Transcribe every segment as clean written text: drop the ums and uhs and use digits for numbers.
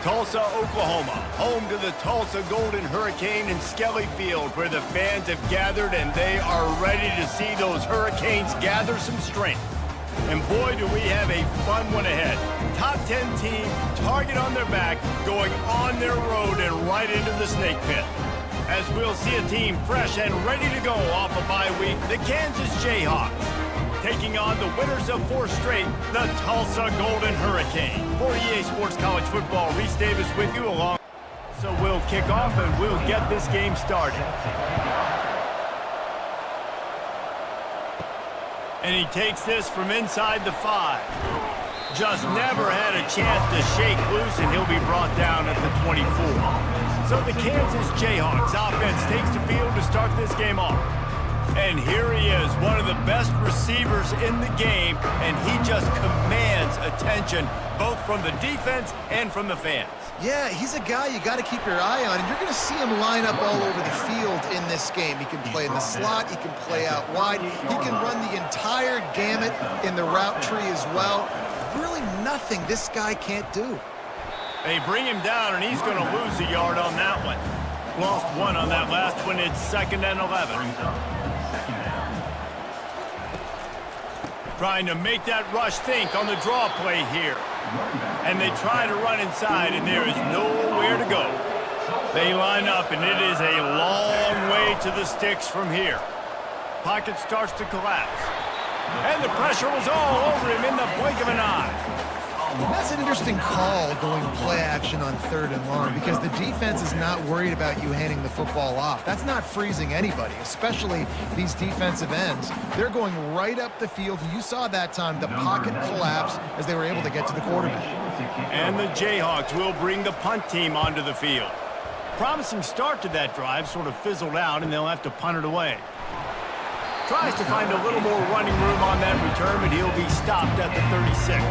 Tulsa, Oklahoma, home to the Tulsa Golden Hurricane in Skelly Field, where the fans have gathered and they are ready to see those Hurricanes gather some strength. And boy, do we have a fun one ahead. Top 10 team, target on their back, going on their road and right into the snake pit. As we'll see a team fresh and ready to go off a bye week, the Kansas Jayhawks. Taking on the winners of 4 straight, the Tulsa Golden Hurricane. For EA Sports College Football, Reese Davis with you along. So we'll kick off and we'll get this game started. And he takes this from inside the 5. Just never had a chance to shake loose, and he'll be brought down at the 24. So the Kansas Jayhawks offense takes the field to start this game off. And here he is, one of the best receivers in the game, and he just commands attention both from the defense and from the fans. Yeah, he's a guy you got to keep your eye on, and you're going to see him line up all over the field in this game. He can play in the slot, he can play out wide, he can run the entire gamut in the route tree as well. Really nothing this guy can't do. They bring him down, and he's going to lose a yard on that one. Lost 1 on that last one. It's 2nd and 11. Trying to make that rush think on the draw play here. And they try to run inside, and there is nowhere to go. They line up, and it is a long way to the sticks from here. Pocket starts to collapse. And the pressure was all over him in the blink of an eye. That's an interesting call, going play action on 3rd and long, because the defense is not worried about you handing the football off. That's not freezing anybody, especially these defensive ends. They're going right up the field. You saw that time the pocket collapse as they were able to get to the quarterback. And the Jayhawks will bring the punt team onto the field. Promising start to that drive, sort of fizzled out, and they'll have to punt it away. Tries to find a little more running room on that return, but he'll be stopped at the 36.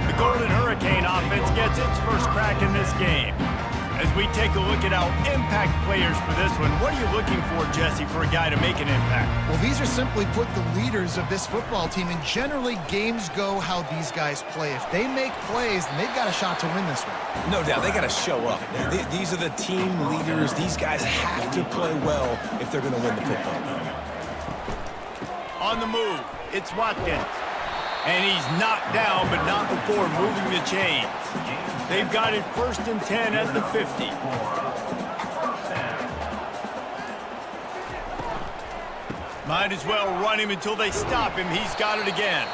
The Golden Hurricane offense gets its first crack in this game. As we take a look at our impact players for this one, what are you looking for, Jesse, for a guy to make an impact? Well, these are simply put the leaders of this football team, and generally games go how these guys play. If they make plays, then they've got a shot to win this one. No doubt, they got to show up. These are the team leaders. These guys have to play well if they're going to win the football game. On the move, it's Watkins. And he's knocked down, but not before moving the chains. They've got it 1st and 10 at the 50. Might as well run him until they stop him. He's got it again.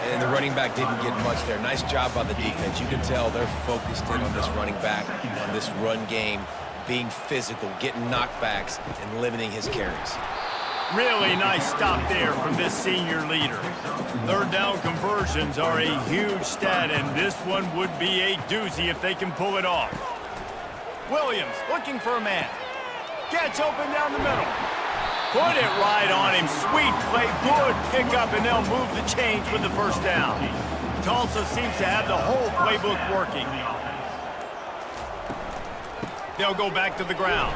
And the running back didn't get much there. Nice job by the defense. You can tell they're focused in on this running back, on this run game, being physical, getting knockbacks, and limiting his carries. Really nice stop there from this senior leader. 3rd down conversions are a huge stat, and this one would be a doozy if they can pull it off. Williams looking for a man. Gets open down the middle. Put it right on him. Sweet play, good pickup, and they'll move the chains with the 1st down. Tulsa seems to have the whole playbook working. They'll go back to the ground.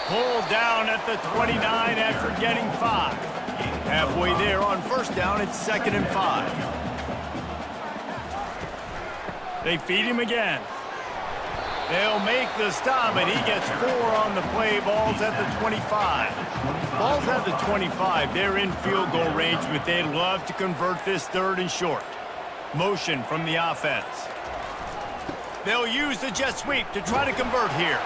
Pulled down at the 29 after getting 5. Halfway there on 1st down, it's 2nd and 5. They feed him again. They'll make the stop, and he gets 4 on the play. Ball's at the 25. Ball's at the 25. They're in field goal range, but they'd love to convert this 3rd and short. Motion from the offense. They'll use the jet sweep to try to convert here.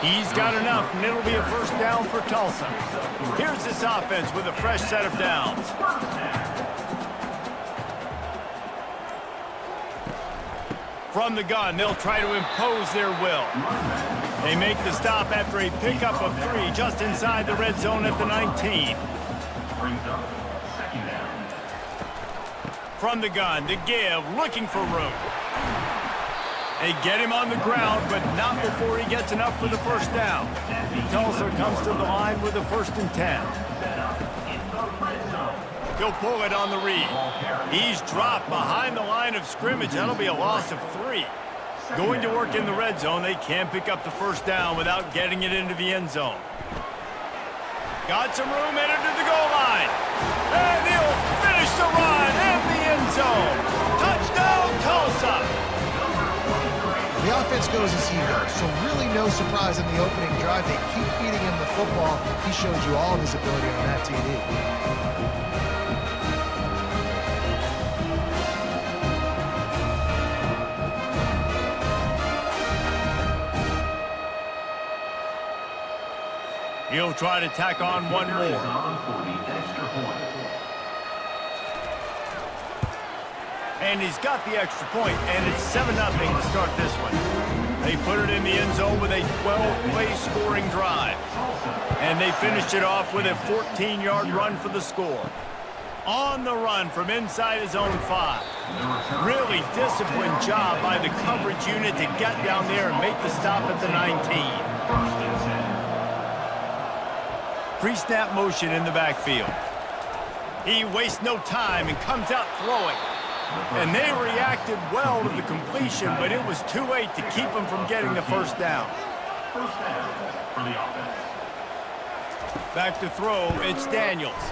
He's got enough, and it'll be a 1st down for Tulsa. Here's this offense with a fresh set of downs. From the gun, they'll try to impose their will. They make the stop after a pickup of 3 just inside the red zone at the 19. From the gun, to give, looking for room. They get him on the ground, but not before he gets enough for the 1st down. Tulsa comes to the line with a 1st and 10. He'll pull it on the read. He's dropped behind the line of scrimmage. That'll be a loss of 3. Going to work in the red zone. They can't pick up the 1st down without getting it into the end zone. Got some room headed to the goal line. And he'll finish the run in the end zone. Touchdown, Tulsa. The offense goes as he goes, so really no surprise in the opening drive. They keep feeding him the football. He showed you all of his ability on that TD. He'll try to tack on one more. And he's got the extra point, and it's 7-0 to start this one. They put it in the end zone with a 12-play scoring drive. And they finished it off with a 14-yard run for the score. On the run from inside his own 5. Really disciplined job by the coverage unit to get down there and make the stop at the 19. Pre-snap motion in the backfield. He wastes no time and comes out throwing. And they reacted well to the completion, but it was too late to keep him from getting the first down. First down for the offense. Back to throw, it's Daniels.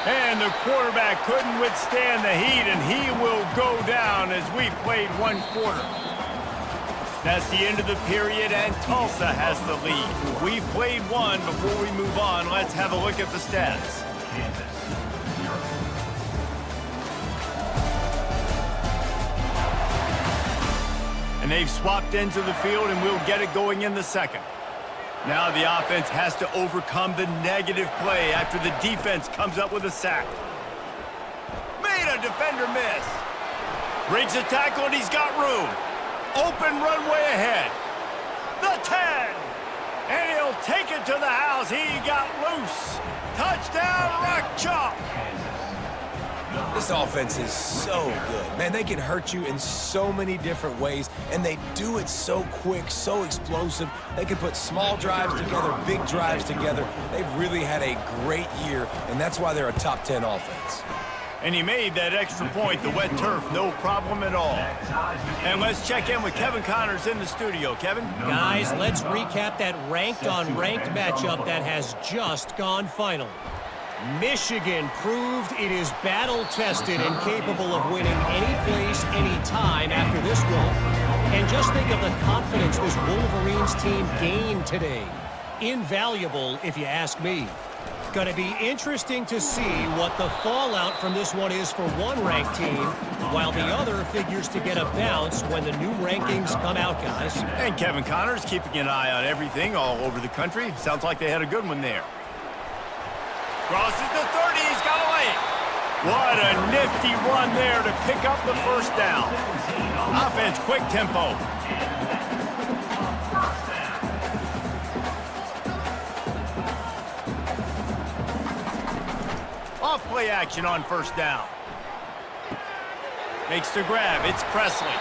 And the quarterback couldn't withstand the heat, and he will go down as we played one quarter. That's the end of the period, and Tulsa has the lead. We've played one. Before we move on, let's have a look at the stats. And they've swapped ends of the field, and we'll get it going in the second. Now the offense has to overcome the negative play after the defense comes up with a sack. Made a defender miss. Breaks a tackle, and he's got room. Open runway ahead. The 10. And he'll take it to the house. He got loose. Touchdown, Rock Chalk. This offense is so good. Man, they can hurt you in so many different ways, and they do it so quick, so explosive. They can put small drives together, big drives together. They've really had a great year, and that's why they're a top 10 offense. And he made that extra point, the wet turf, no problem at all. And let's check in with Kevin Connors in the studio. Kevin? Guys, let's recap that ranked-on-ranked matchup that has just gone final. Michigan proved it is battle-tested and capable of winning any place, any time after this one. And just think of the confidence this Wolverines team gained today. Invaluable, if you ask me. Going to be interesting to see what the fallout from this one is for one ranked team, while the other figures to get a bounce when the new rankings come out, guys. And Kevin Connors keeping an eye on everything all over the country. Sounds like they had a good one there. Crosses the 30, he's got a lane. What a nifty run there to pick up the first down. Offense, quick tempo. Off play action on first down. Makes the grab, it's Presley.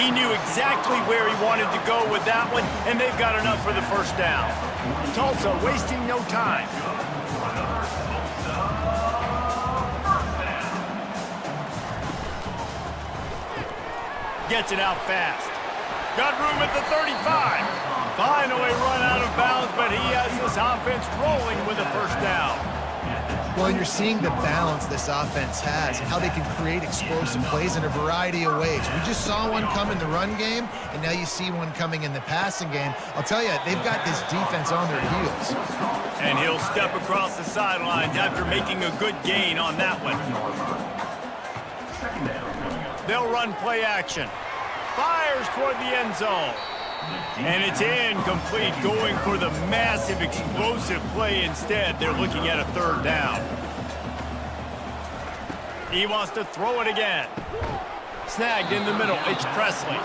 He knew exactly where he wanted to go with that one, and they've got enough for the first down. Tulsa wasting no time. Gets it out fast. Got room at the 35. Finally run out of bounds, but he has this offense rolling with a first down. Well, you're seeing the balance this offense has and how they can create explosive plays in a variety of ways. We just saw one come in the run game, and now you see one coming in the passing game. I'll tell you, they've got this defense on their heels. And he'll step across the sidelines after making a good gain on that one. They'll run play action. Fires toward the end zone. And it's incomplete, going for the massive explosive play instead. They're looking at a third down. He wants to throw it again. Snagged in the middle, it's Presley.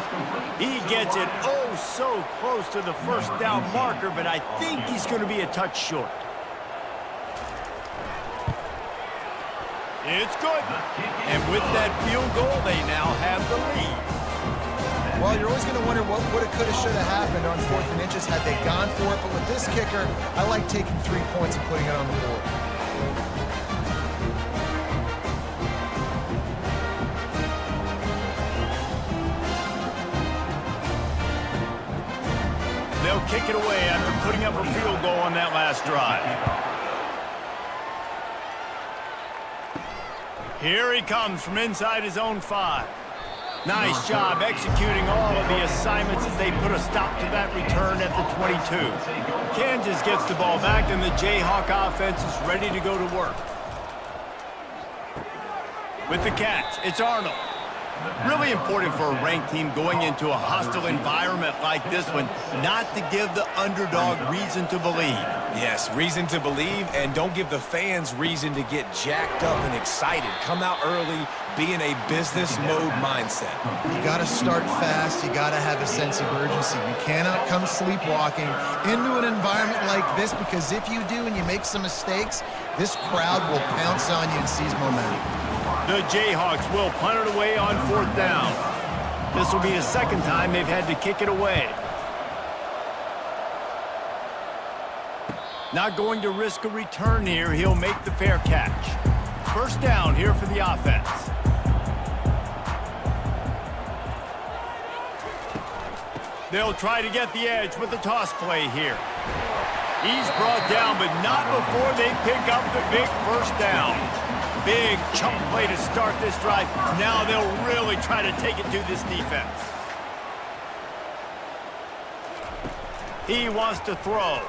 He gets it oh so close to the first down marker, but I think he's going to be a touch short. It's good. And with that field goal, they now have the lead. Well, you're always going to wonder what woulda, coulda, shoulda happened on 4th and inches had they gone for it. But with this kicker, I like taking 3 points and putting it on the board. They'll kick it away after putting up a field goal on that last drive. Here he comes from inside his own 5. Nice job executing all of the assignments as they put a stop to that return at the 22. Kansas gets the ball back, and the Jayhawk offense is ready to go to work. With the catch, it's Arnold. Really important for a ranked team going into a hostile environment like this one, not to give the underdog reason to believe. Yes, reason to believe, and don't give the fans reason to get jacked up and excited. Come out early, be in a business mode mindset. You got to start fast. You got to have a sense of urgency. You cannot come sleepwalking into an environment like this, because if you do and you make some mistakes, this crowd will pounce on you and seize momentum. The Jayhawks will punt it away on 4th down. This will be the second time they've had to kick it away. Not going to risk a return here. He'll make the fair catch. 1st down here for the offense. They'll try to get the edge with the toss play here. He's brought down, but not before they pick up the big 1st down. Big chunk play to start this drive. Now they'll really try to take it to this defense. He wants to throw.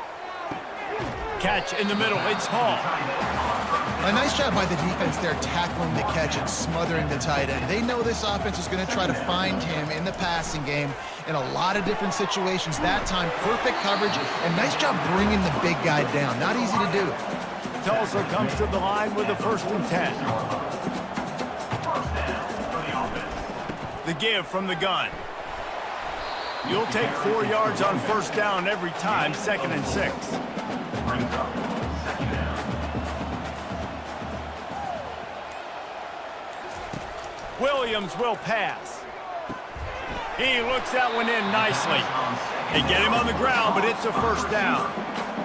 Catch in the middle. It's Hall. A nice job by the defense there, tackling the catch and smothering the tight end. They know this offense is going to try to find him in the passing game in a lot of different situations. That time, perfect coverage, and nice job bringing the big guy down. Not easy to do. Tulsa comes to the line with a 1st and 10. The give from the gun. You'll take 4 yards on 1st down every time, 2nd and 6. Williams will pass. He looks that one in nicely. They get him on the ground, but it's a 1st down.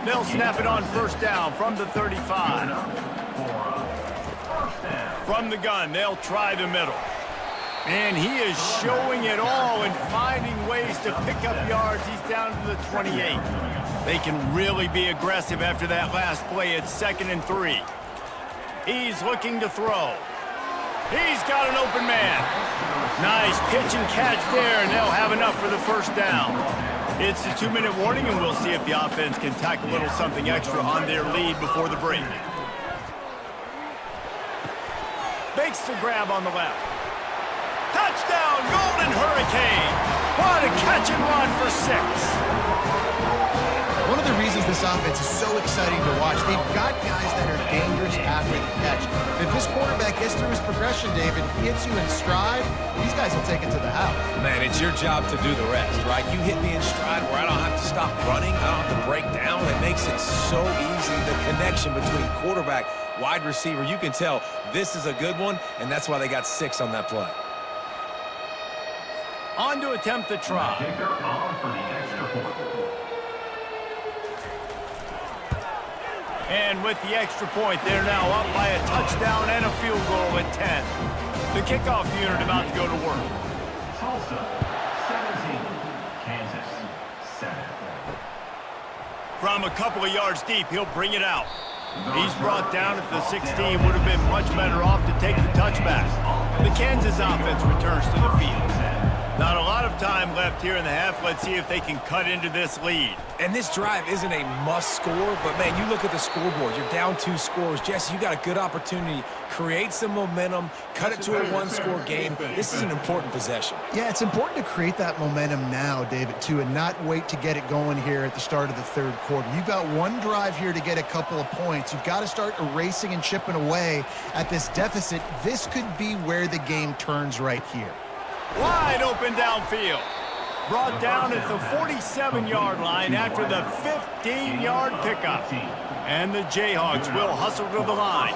They'll snap it on 1st down from the 35. From the gun, they'll try the middle. And he is showing it all and finding ways to pick up yards. He's down to the 28. They can really be aggressive after that last play. It's 2nd and 3. He's looking to throw. He's got an open man. Nice pitch and catch there, and they'll have enough for the 1st down. It's a 2-minute warning, and we'll see if the offense can tack a little something extra on their lead before the break. Makes the grab on the left. Touchdown, Golden Hurricane! What a catch and run for 6. One of the reasons this offense is so exciting to watch, they've got guys that are dangerous after the catch. If this quarterback gets through his progression, David, hits you in stride, these guys will take it to the house. Man, it's your job to do the rest, right? You hit me in stride where I don't have to stop running, I don't have to break down. It makes it so easy, the connection between quarterback, wide receiver. You can tell this is a good one, and that's why they got 6 on that play. On to attempt the try. Kicker on for the extra point. And with the extra point, they're now up by a touchdown and a field goal at 10. The kickoff unit about to go to work. Tulsa, 17. Kansas, 7. From a couple of yards deep, he'll bring it out. He's brought down at the 16. Would have been much better off to take the touchback. The Kansas offense returns to the field. Not a lot of time left here in the half. Let's see if they can cut into this lead. And this drive isn't a must score, but man, you look at the scoreboard. You're down 2 scores. Jesse, you got a good opportunity. Create some momentum. Cut it to a 1-score game. This is an important possession. Yeah, it's important to create that momentum now, David, too, and not wait to get it going here at the start of the 3rd quarter. You've got one drive here to get a couple of points. You've got to start erasing and chipping away at this deficit. This could be where the game turns right here. Wide open downfield. Brought down at the 47-yard line after the 15-yard pickup. And the Jayhawks will hustle to the line.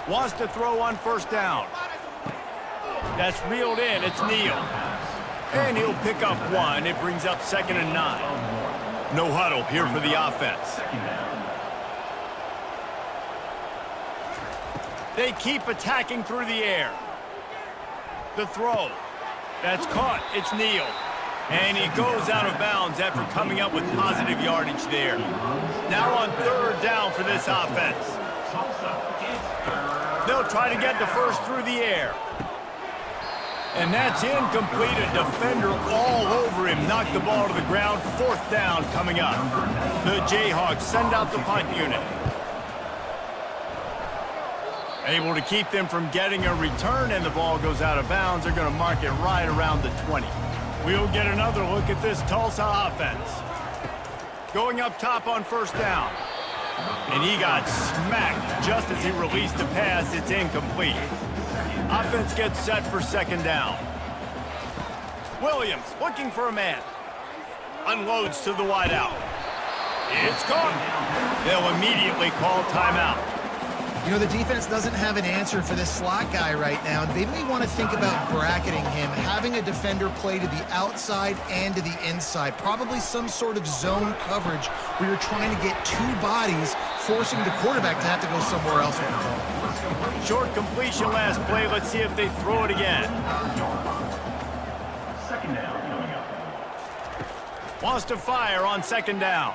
Wants to throw on 1st down. That's reeled in. It's Neal. And he'll pick up 1. It brings up 2nd and 9. No huddle here for the offense. They keep attacking through the air. The throw. That's caught. It's Neal. And he goes out of bounds after coming up with positive yardage there. Now on 3rd down for this offense. They'll try to get the first through the air. And that's incomplete. A defender all over him. Knocked the ball to the ground. Fourth down coming up. The Jayhawks send out the punt unit. Able to keep them from getting a return, and the ball goes out of bounds. They're going to mark it right around the 20. We'll get another look at this Tulsa offense. Going up top on first down. And he got smacked just as he released the pass. It's incomplete. Offense gets set for second down. Williams looking for a man. Unloads to the wideout. It's caught. They'll immediately call timeout. You know, the defense doesn't have an answer for this slot guy right now. They may want to think about bracketing him, having a defender play to the outside and to the inside. Probably some sort of zone coverage where you're trying to get two bodies, forcing the quarterback to have to go somewhere else with the ball. Short completion last play. Let's see if they throw it again. Second down coming up. Wants to fire on second down.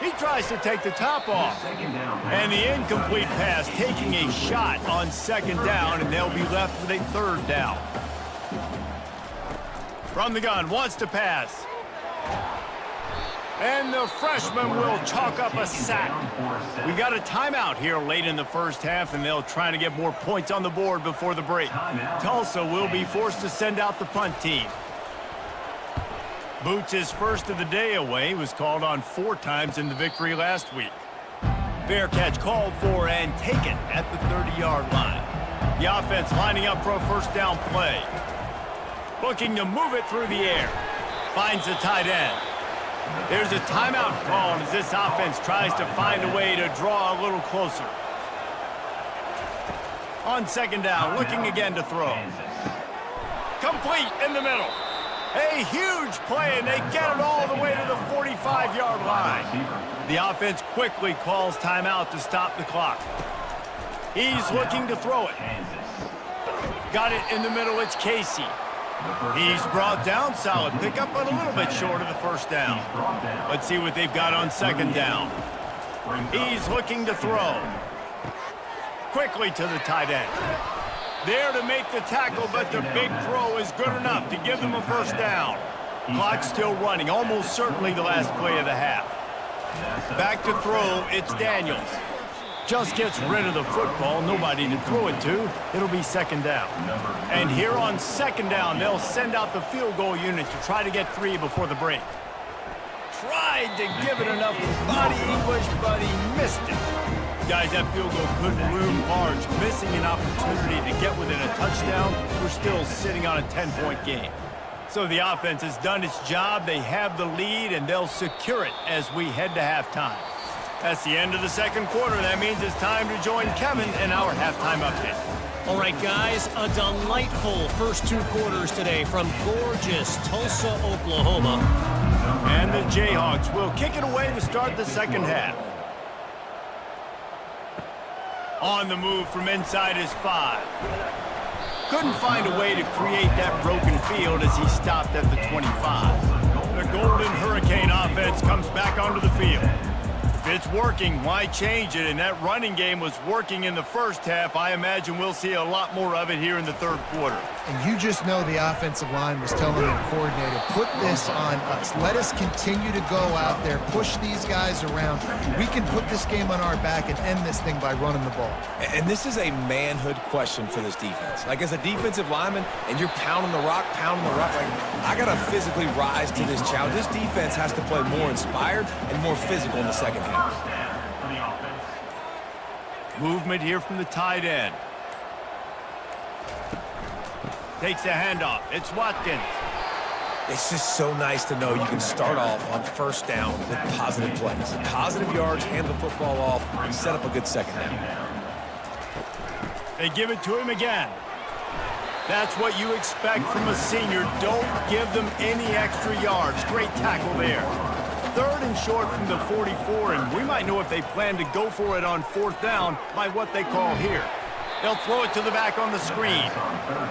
He tries to take the top off. And the incomplete pass taking a shot on second down, and they'll be left with a third down. From the gun, wants to pass. And the freshman will chalk up a sack. We got a timeout here late in the first half, and they'll try to get more points on the board before the break. Tulsa will be forced to send out the punt team. Boots his first of the day away, was called on 4 times in the victory last week. Fair catch called for and taken at the 30-yard line. The offense lining up for a first down play. Looking to move it through the air. Finds the tight end. There's a timeout called as this offense tries to find a way to draw a little closer. On second down, looking again to throw. Complete in the middle. A huge play, and they get it all the way to the 45-yard line. The offense quickly calls timeout to stop the clock. He's looking to throw it. Got it in the middle, it's Casey. He's brought down, solid pickup, but a little bit short of the first down. Let's see what they've got on second down. He's looking to throw. Quickly to the tight end. There to make the tackle, but the big throw is good enough to give them a first down. Clock still running, almost certainly the last play of the half. Back to throw, it's Daniels. Just gets rid of the football, nobody to throw it to. It'll be second down. And here on second down, they'll send out the field goal unit to try to get 3 before the break. Tried to give it enough body English, but he missed it. Guys, that field goal could loom large. Missing an opportunity to get within a touchdown. We're still sitting on a 10-point game. So the offense has done its job. They have the lead, and they'll secure it as we head to halftime. That's the end of the second quarter. That means it's time to join Kevin in our halftime update. All right, guys, a delightful first 2 quarters today from gorgeous Tulsa, Oklahoma. And the Jayhawks will kick it away to start the second half. On the move from inside his 5. Couldn't find a way to create that broken field as he stopped at the 25. The Golden Hurricane offense comes back onto the field. If it's working, why change it? And that running game was working in the first half. I imagine we'll see a lot more of it here in the third quarter. And you just know the offensive line was telling their coordinator, put this on us. Let us continue to go out there, push these guys around. We can put this game on our back and end this thing by running the ball. And this is a manhood question for this defense. Like, as a defensive lineman, and you're pounding the rock, like, I got to physically rise to this challenge. This defense has to play more inspired and more physical in the second half. Movement here from the tight end. Takes the handoff. It's Watkins. It's just so nice to know you can start off on first down with positive plays. Positive yards, hand the football off, and set up a good second down. They give it to him again. That's what you expect from a senior. Don't give them any extra yards. Great tackle there. Third and short from the 44, and we might know if they plan to go for it on fourth down by what they call here. They'll throw it to the back on the screen.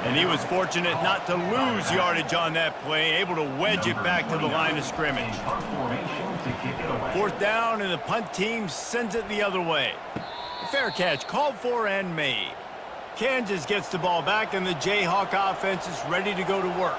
And he was fortunate not to lose yardage on that play, able to wedge it back to the line of scrimmage. Fourth down, and the punt team sends it the other way. Fair catch called for and made. Kansas gets the ball back, and the Jayhawk offense is ready to go to work.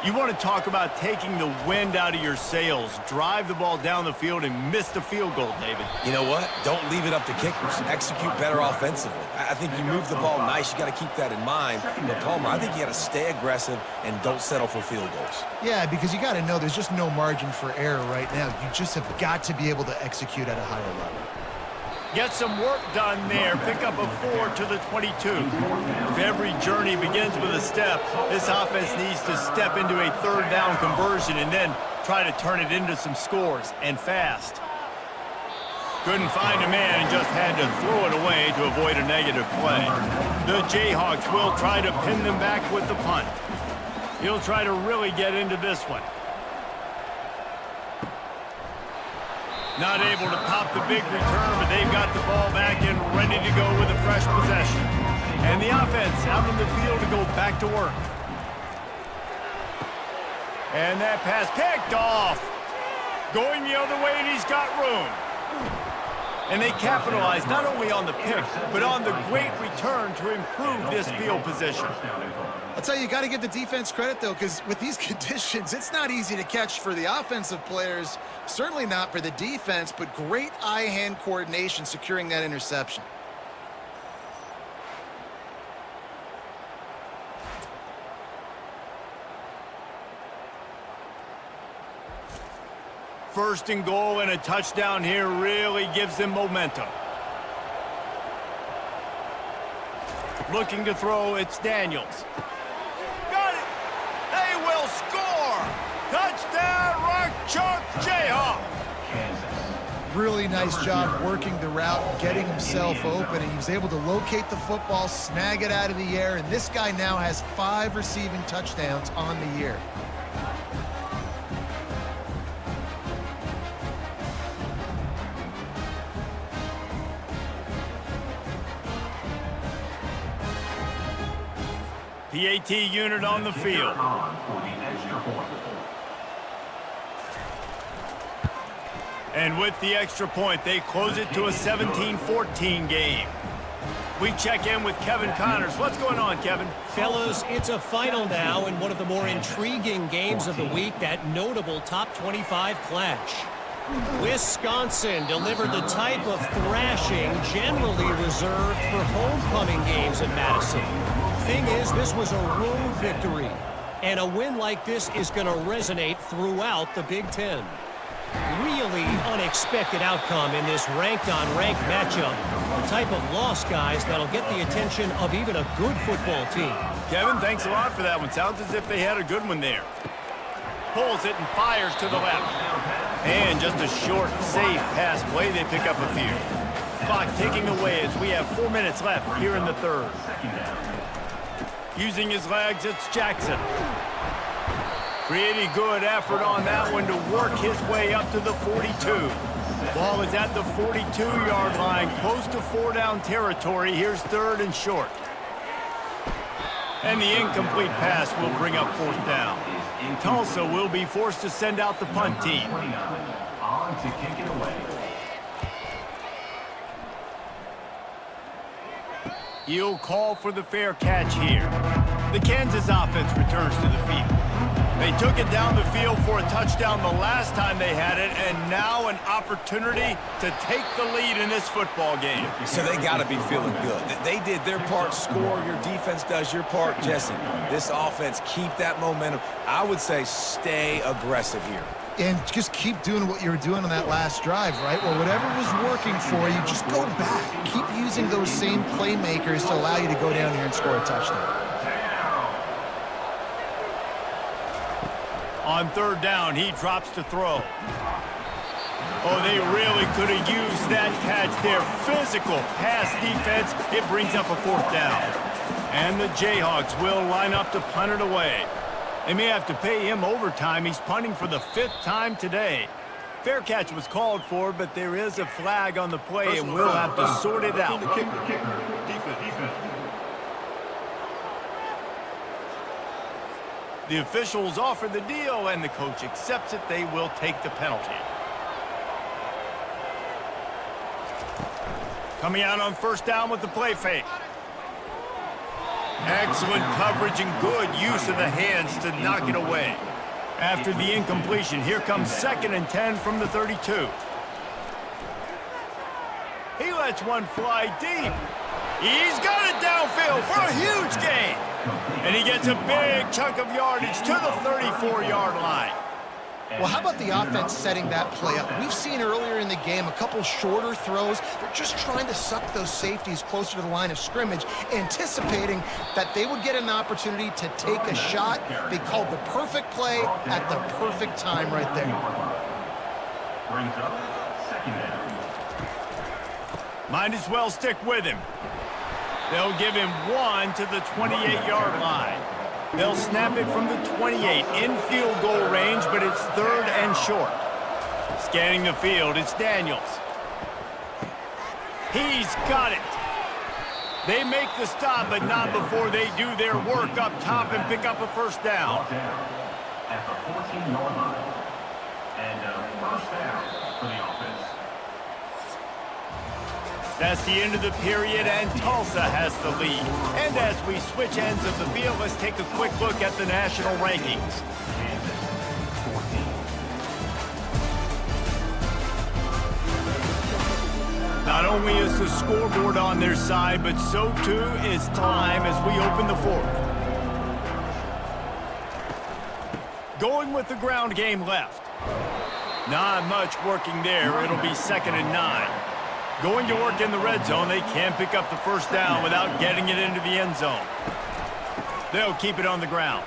You want to talk about taking the wind out of your sails. Drive the ball down the field and miss the field goal, David. You know what? Don't leave it up to kickers. Execute better offensively. I think you move the ball nice. You got to keep that in mind. But, Palmer, I think you got to stay aggressive and don't settle for field goals. Yeah, because you got to know there's just no margin for error right now. You just have got to be able to execute at a higher level. Get some work done there. Pick up a 4 to the 22. If every journey begins with a step, this offense needs to step into a third down conversion and then try to turn it into some scores, and fast. Couldn't find a man and just had to throw it away to avoid a negative play. The Jayhawks will try to pin them back with the punt. He'll try to really get into this one. Not able to pop the big return, but they've got the ball back and ready to go with a fresh possession. And the offense out in the field to go back to work. And that pass picked off. Going the other way, and he's got room. And they capitalize not only on the pick, but on the great return to improve this field position. I'll tell you, you got to give the defense credit, though, because with these conditions, it's not easy to catch for the offensive players, certainly not for the defense, but great eye-hand coordination securing that interception. First and goal, and a touchdown here really gives them momentum. Looking to throw, it's Daniels. Got it! They will score! Touchdown, Rock Chalk Jayhawk! Really nice job working the route, getting himself open, and he was able to locate the football, snag it out of the air, and this guy now has 5 receiving touchdowns on the year. PAT unit on the field. And with the extra point, they close it to a 17-14 game. We check in with Kevin Connors. What's going on, Kevin? Fellas, it's a final now in one of the more intriguing games of the week, that notable top 25 clash. Wisconsin delivered the type of thrashing generally reserved for homecoming games in Madison. Thing is, this was a road victory, and a win like this is going to resonate throughout the Big Ten. Really unexpected outcome in this ranked-on-ranked matchup. The type of loss, guys, that'll get the attention of even a good football team. Kevin, thanks a lot for that one. Sounds as if they had a good one there. Pulls it and fires to the left. And just a short, safe pass play. They pick up a few. Clock ticking away as we have 4 minutes left here in the third. Using his legs, it's Jackson. Pretty good effort on that one to work his way up to the 42. Ball is at the 42-yard line, close to 4-down territory. Here's third and short. And the incomplete pass will bring up 4th down. Tulsa will be forced to send out the punt team. On to kick it away. He'll call for the fair catch here. The Kansas offense returns to the field. They took it down the field for a touchdown the last time they had it, and now an opportunity to take the lead in this football game. So they got to be feeling good. They did their part, score. Your defense does your part, Jesse. This offense, keep that momentum. I would say stay aggressive here. And just keep doing what you were doing on that last drive, right? Well, whatever was working for you, just go back. Keep using those same playmakers to allow you to go down here and score a touchdown. On third down, he drops to throw. Oh, they really could have used that catch there. Physical pass defense. It brings up a 4th down. And the Jayhawks will line up to punt it away. They may have to pay him overtime. He's punting for the 5th time today. Fair catch was called for, but there is a flag on the play, and we'll have to sort it out. Defense. The officials offer the deal, and the coach accepts it. They will take the penalty. Coming out on 1st down with the play fake. Excellent coverage and good use of the hands to knock it away. After the incompletion, here comes 2nd and 10 from the 32. He lets one fly deep. He's got it downfield for a huge gain. And he gets a big chunk of yardage to the 34-yard line. Well, how about the offense setting that play up? We've seen earlier in the game a couple shorter throws. They're just trying to suck those safeties closer to the line of scrimmage, anticipating that they would get an opportunity to take a shot. They called the perfect play at the perfect time right there. Brings up 2nd down. Might as well stick with him. They'll give him 1 to the 28-yard line. They'll snap it from the 28 in field goal range, but it's 3rd and short. Scanning the field, it's Daniels. He's got it. They make the stop, but not before they do their work up top and pick up a first down. At the 14-yard line. And first down for the offense. That's the end of the period, and Tulsa has the lead. And as we switch ends of the field, let's take a quick look at the national rankings. Not only is the scoreboard on their side, but so too is time as we open the 4th. Going with the ground game left. Not much working there. It'll be 2nd and 9. Going to work in the red zone, they can't pick up the first down without getting it into the end zone. They'll keep it on the ground.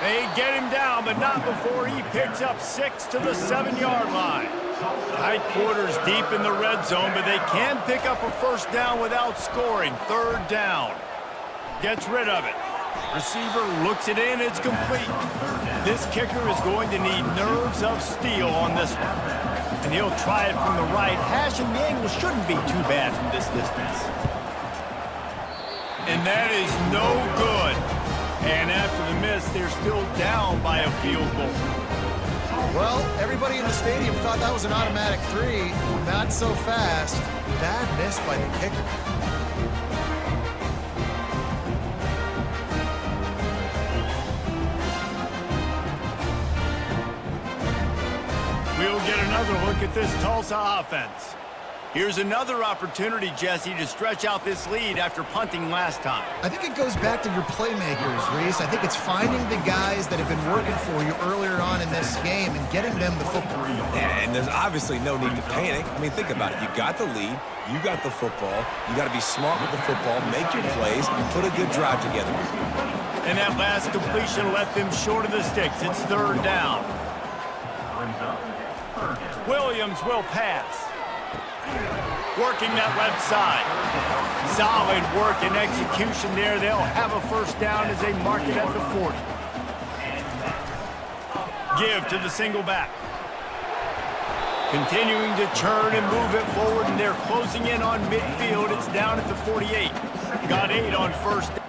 They get him down, but not before he picks up 6 to the 7-yard line. Tight quarters deep in the red zone, but they can pick up a first down without scoring. 3rd down. Gets rid of it. Receiver looks it in, it's complete. This kicker is going to need nerves of steel on this one. And he'll try it from the right hash, and the angle shouldn't be too bad from this distance. And that is no good. And after the miss, they're still down by a field goal. Well, everybody in the stadium thought that was an automatic 3. Not so fast. Bad miss by the kicker. We'll get another look at this Tulsa offense. Here's another opportunity, Jesse, to stretch out this lead after punting last time. I think it goes back to your playmakers, Reese. I think it's finding the guys that have been working for you earlier on in this game and getting them the football. And there's obviously no need to panic. I mean, think about it. You got the lead. You got the football. You got to be smart with the football, make your plays, and put a good drive together. And that last completion left them short of the sticks. It's 3rd down. Williams will pass. Working that left side. Solid work and execution there. They'll have a first down as they mark it at the 40. Give to the single back. Continuing to turn and move it forward, and they're closing in on midfield. It's down at the 48. Got 8 on first down.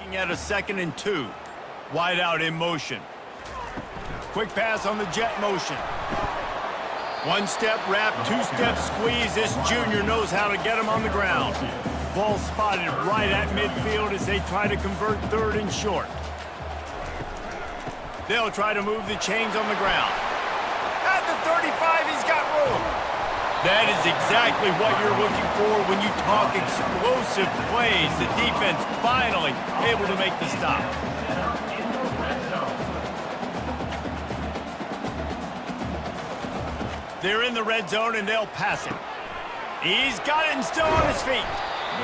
Looking at a 2nd and 2. Wide out in motion. Quick pass on the jet motion. One-step wrap, two-step squeeze. This junior knows how to get him on the ground. Ball spotted right at midfield as they try to convert 3rd and short. They'll try to move the chains on the ground. At the 35, he's got room. That is exactly what you're looking for when you talk explosive plays. The defense finally able to make the stop. They're in the red zone, and they'll pass it. He's got it and still on his feet.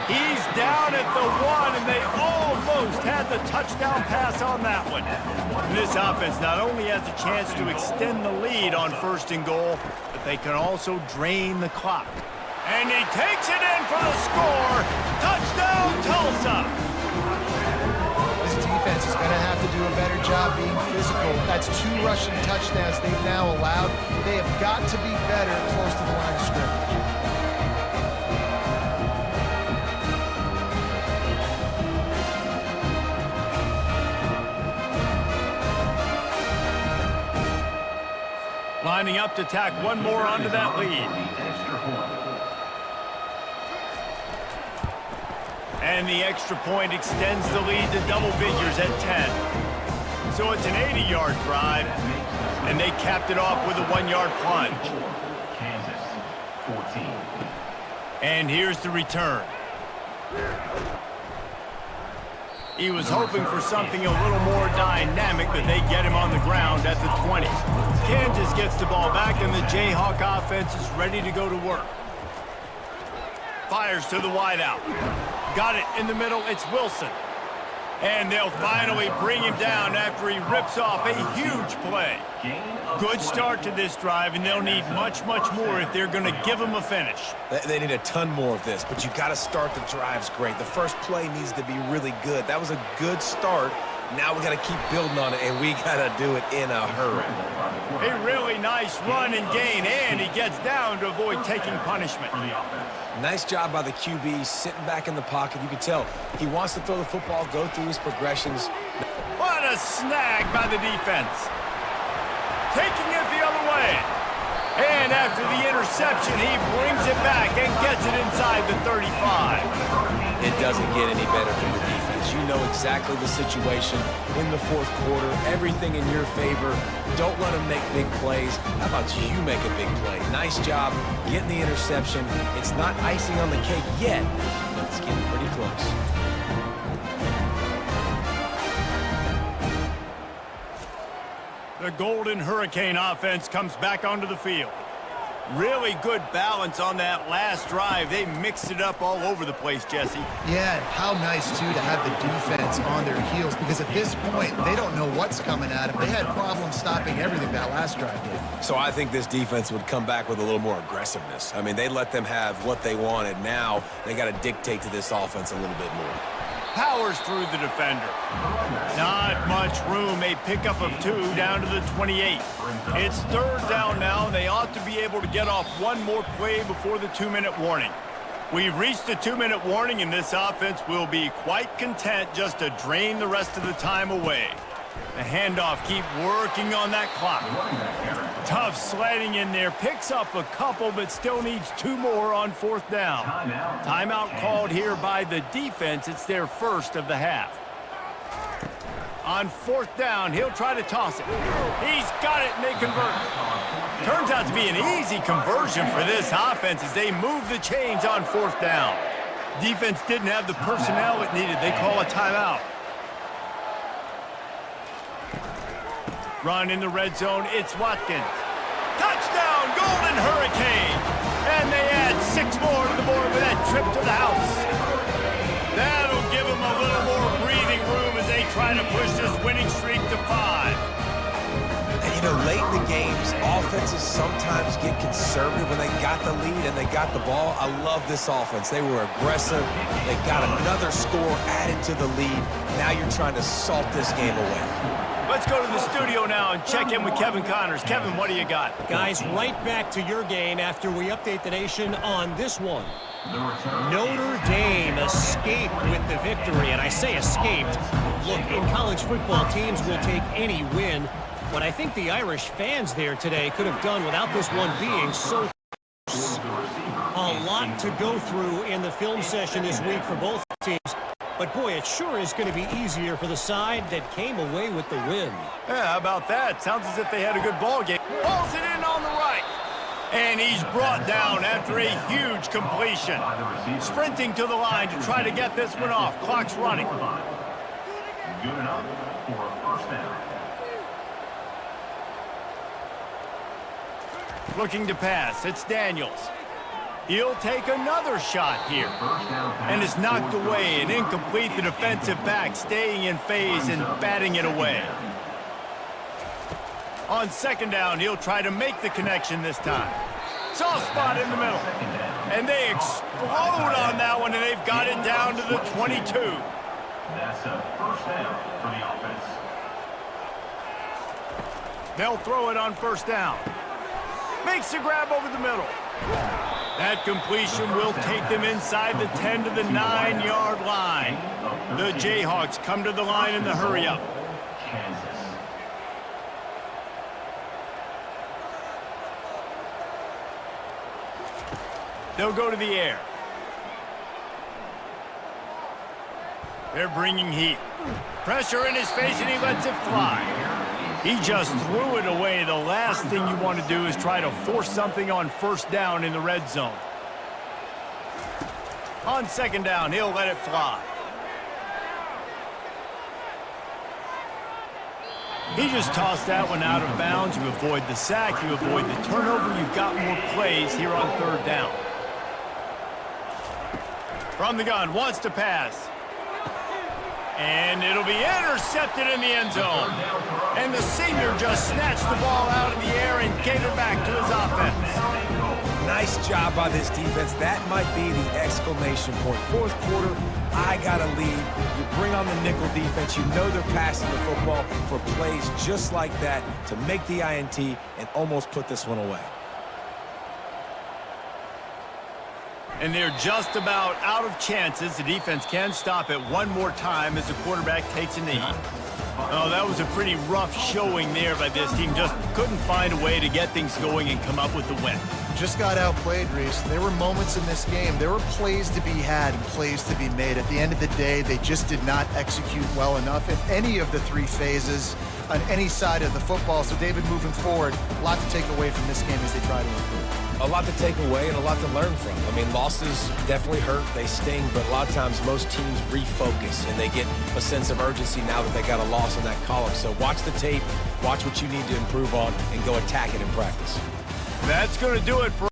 He's down at the 1, and they almost had the touchdown pass on that one. And this offense not only has a chance to extend the lead on 1st and goal, but they can also drain the clock. And he takes it in for the score. Touchdown, Tulsa! This defense is going to have to do a better job being physical. That's 2 rushing touchdowns they've now allowed. They have got to be better close to the line of scrimmage. Lining up to tack one more onto that lead. And the extra point extends the lead to double figures at 10. So it's an 80-yard drive, and they capped it off with a 1-yard plunge. Kansas, 14. And here's the return. He was hoping for something a little more dynamic, but they get him on the ground at the 20. Kansas gets the ball back, and the Jayhawk offense is ready to go to work. Fires to the wideout. Got it in the middle. It's Wilson. And they'll finally bring him down after he rips off a huge play. Good start to this drive, and they'll need much, much more if they're going to give him a finish. They need a ton more of this, but you got to start the drives great. The first play needs to be really good. That was a good start. Now we got to keep building on it, and we got to do it in a hurry. A really nice run and gain, and he gets down to avoid taking punishment. Nice job by the QB, sitting back in the pocket. You can tell he wants to throw the football, go through his progressions. What a snag by the defense. Taking it the other way. And after the interception, he brings it back and gets it inside the 35. It doesn't get any better from the defense. You know exactly the situation in the 4th quarter. Everything in your favor. Don't let them make big plays. How about you make a big play? Nice job getting the interception. It's not icing on the cake yet, but it's getting pretty close. The Golden Hurricane offense comes back onto the field. Really good balance on that last drive. They mixed it up all over the place, Jesse. Yeah, how nice, too, to have the defense on their heels, because at this point, they don't know what's coming at them. They had problems stopping everything that last drive did. So I think this defense would come back with a little more aggressiveness. I mean, they let them have what they wanted. Now they got to dictate to this offense a little bit more. Powers through the defender. Not much room. A pickup of 2 down to the 28. It's 3rd down now. They ought to be able to get off one more play before the 2-minute warning. We've reached the 2-minute warning, and this offense will be quite content just to drain the rest of the time away. The handoff, keep working on that clock. Tough sledding in there, picks up a couple, but still needs 2 more on 4th down. Timeout called here by the defense. It's their first of the half. On 4th down, he'll try to toss it. He's got it, and they convert. Turns out to be an easy conversion for this offense as they move the chains on 4th down. Defense didn't have the personnel it needed. They call a timeout. Run in the red zone, it's Watkins. Touchdown, Golden Hurricane! And they add 6 more to the board with that trip to the house. That'll give them a little more breathing room as they try to push this winning streak to 5. And you know, late in the games, offenses sometimes get conservative when they got the lead and they got the ball. I love this offense. They were aggressive. They got another score added to the lead. Now you're trying to salt this game away. Let's go to the studio now and check in with Kevin Connors. Kevin, what do you got? Guys, right back to your game after we update the nation on this one. Notre Dame escaped with the victory, and I say escaped. Look, in college football, teams will take any win. What I think the Irish fans there today could have done without this one being so close. A lot to go through in the film session this week for both teams. But, boy, it sure is going to be easier for the side that came away with the win. Yeah, how about that? Sounds as if they had a good ball game. Pulls it in on the right. And he's brought down after a huge completion. Sprinting to the line to try to get this one off. Clock's running. Good enough for a first down. Looking to pass. It's Daniels. He'll take another shot here. And is knocked away and incomplete. The defensive back staying in phase and batting it away. On second down, he'll try to make the connection this time. Soft spot in the middle. And they explode on that one, and they've got it down to the 22. That's a first down for the offense. They'll throw it on first down. Makes the grab over the middle. That completion will take them inside the 10 to the 9-yard line. The Jayhawks come to the line in the hurry-up. Kansas. They'll go to the air. They're bringing heat. Pressure in his face, and he lets it fly. He just threw it away. The last thing you want to do is try to force something on first down in the red zone. On second down, he'll let it fly. He just tossed that one out of bounds. You avoid the sack, you avoid the turnover. You've got more plays here on third down. From the gun, wants to pass. And it'll be intercepted in the end zone. And the senior just snatched the ball out of the air and gave it back to his offense. Nice job by this defense. That might be the exclamation point. Fourth quarter, I got a lead. You bring on the nickel defense. You know they're passing the football for plays just like that to make the INT and almost put this one away. And they're just about out of chances. The defense can stop it one more time as the quarterback takes a knee. Oh, that was a pretty rough showing there by this team. Just couldn't find a way to get things going and come up with the win. Just got outplayed, Reese. There were moments in this game. There were plays to be had and plays to be made. At the end of the day, they just did not execute well enough in any of the three phases on any side of the football. So, David, moving forward, a lot to take away from this game as they try to improve. A lot to take away and a lot to learn from. I mean, losses definitely hurt. They sting, but a lot of times most teams refocus and they get a sense of urgency now that they got a loss in that column. So watch the tape, watch what you need to improve on, and go attack it in practice. That's going to do it for